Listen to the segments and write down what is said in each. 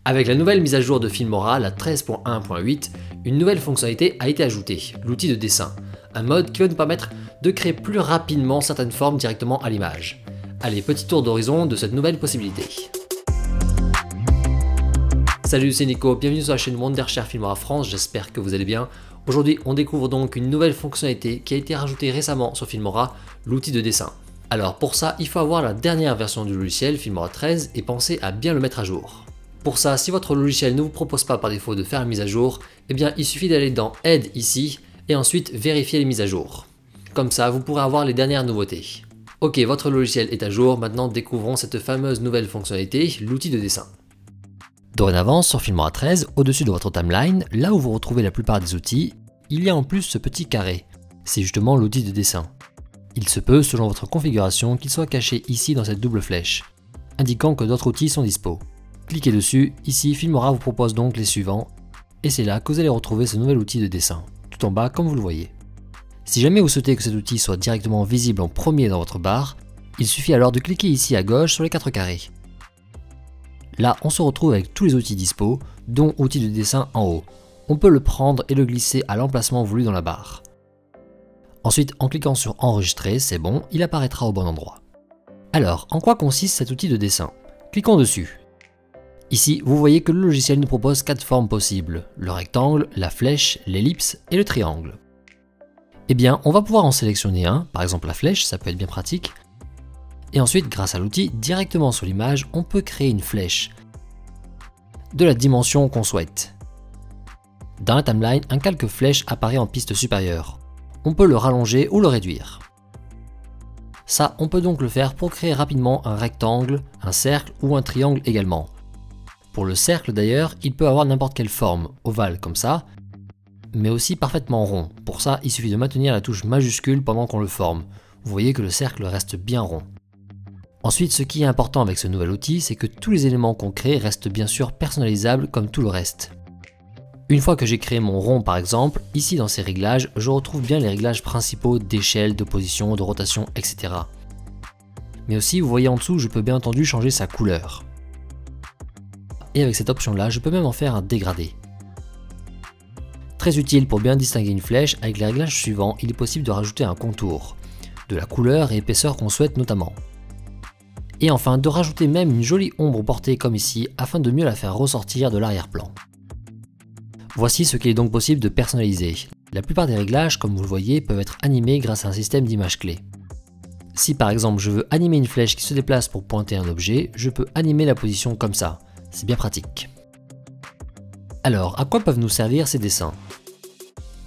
Avec la nouvelle mise à jour de Filmora, la 13.1.8, une nouvelle fonctionnalité a été ajoutée, l'outil de dessin. Un mode qui va nous permettre de créer plus rapidement certaines formes directement à l'image. Allez, petit tour d'horizon de cette nouvelle possibilité. Salut, c'est Nico, bienvenue sur la chaîne Wondershare Filmora France, j'espère que vous allez bien. Aujourd'hui, on découvre donc une nouvelle fonctionnalité qui a été rajoutée récemment sur Filmora, l'outil de dessin. Alors pour ça, il faut avoir la dernière version du logiciel, Filmora 13, et penser à bien le mettre à jour. Pour ça, si votre logiciel ne vous propose pas par défaut de faire une mise à jour, eh bien il suffit d'aller dans Aide ici, et ensuite vérifier les mises à jour. Comme ça, vous pourrez avoir les dernières nouveautés. Ok, votre logiciel est à jour, maintenant découvrons cette fameuse nouvelle fonctionnalité, l'outil de dessin. Dorénavant, sur Filmora 13, au-dessus de votre timeline, là où vous retrouvez la plupart des outils, il y a en plus ce petit carré. C'est justement l'outil de dessin. Il se peut, selon votre configuration, qu'il soit caché ici dans cette double flèche, indiquant que d'autres outils sont dispo. Cliquez dessus, ici Filmora vous propose donc les suivants, et c'est là que vous allez retrouver ce nouvel outil de dessin, tout en bas comme vous le voyez. Si jamais vous souhaitez que cet outil soit directement visible en premier dans votre barre, il suffit alors de cliquer ici à gauche sur les 4 carrés. Là, on se retrouve avec tous les outils dispo, dont outil de dessin en haut. On peut le prendre et le glisser à l'emplacement voulu dans la barre. Ensuite, en cliquant sur enregistrer, c'est bon, il apparaîtra au bon endroit. Alors, en quoi consiste cet outil de dessin? Cliquons dessus. Ici, vous voyez que le logiciel nous propose 4 formes possibles, le rectangle, la flèche, l'ellipse et le triangle. Eh bien, on va pouvoir en sélectionner un, par exemple la flèche, ça peut être bien pratique. Et ensuite, grâce à l'outil, directement sur l'image, on peut créer une flèche de la dimension qu'on souhaite. Dans la timeline, un calque flèche apparaît en piste supérieure. On peut le rallonger ou le réduire. Ça, on peut donc le faire pour créer rapidement un rectangle, un cercle ou un triangle également. Pour le cercle d'ailleurs, il peut avoir n'importe quelle forme, ovale comme ça, mais aussi parfaitement rond. Pour ça, il suffit de maintenir la touche majuscule pendant qu'on le forme. Vous voyez que le cercle reste bien rond. Ensuite, ce qui est important avec ce nouvel outil, c'est que tous les éléments qu'on crée restent bien sûr personnalisables comme tout le reste. Une fois que j'ai créé mon rond par exemple, ici dans ces réglages, je retrouve bien les réglages principaux d'échelle, de position, de rotation, etc. Mais aussi, vous voyez en dessous, je peux bien entendu changer sa couleur. Et avec cette option là, je peux même en faire un dégradé. Très utile pour bien distinguer une flèche, avec les réglages suivants, il est possible de rajouter un contour, de la couleur et épaisseur qu'on souhaite notamment. Et enfin, de rajouter même une jolie ombre portée comme ici, afin de mieux la faire ressortir de l'arrière-plan. Voici ce qu'il est donc possible de personnaliser. La plupart des réglages, comme vous le voyez, peuvent être animés grâce à un système d'images clés. Si par exemple je veux animer une flèche qui se déplace pour pointer un objet, je peux animer la position comme ça. C'est bien pratique. Alors, à quoi peuvent nous servir ces dessins?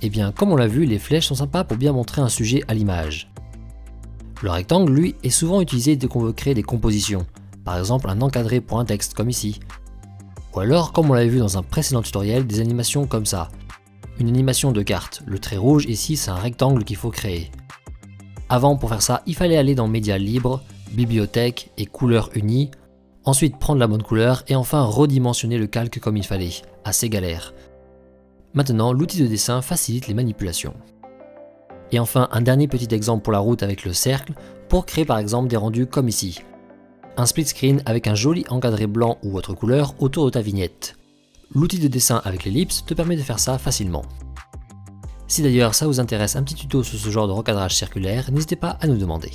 Eh bien, comme on l'a vu, les flèches sont sympas pour bien montrer un sujet à l'image. Le rectangle, lui, est souvent utilisé dès qu'on veut créer des compositions, par exemple un encadré pour un texte comme ici. Ou alors, comme on l'avait vu dans un précédent tutoriel, des animations comme ça. Une animation de carte, le trait rouge ici c'est un rectangle qu'il faut créer. Avant, pour faire ça, il fallait aller dans Médias libres, Bibliothèque et Couleurs unies, ensuite prendre la bonne couleur et enfin redimensionner le calque comme il fallait, assez galère. Maintenant, l'outil de dessin facilite les manipulations. Et enfin, un dernier petit exemple pour la route avec le cercle, pour créer par exemple des rendus comme ici. Un split screen avec un joli encadré blanc ou autre couleur autour de ta vignette. L'outil de dessin avec l'ellipse te permet de faire ça facilement. Si d'ailleurs ça vous intéresse un petit tuto sur ce genre de recadrage circulaire, n'hésitez pas à nous demander.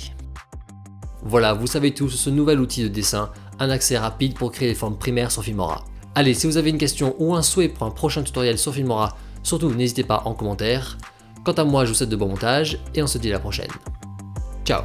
Voilà, vous savez tout sur ce nouvel outil de dessin, un accès rapide pour créer les formes primaires sur Filmora. Allez, si vous avez une question ou un souhait pour un prochain tutoriel sur Filmora, surtout n'hésitez pas en commentaire. Quant à moi, je vous souhaite de bons montages et on se dit à la prochaine. Ciao!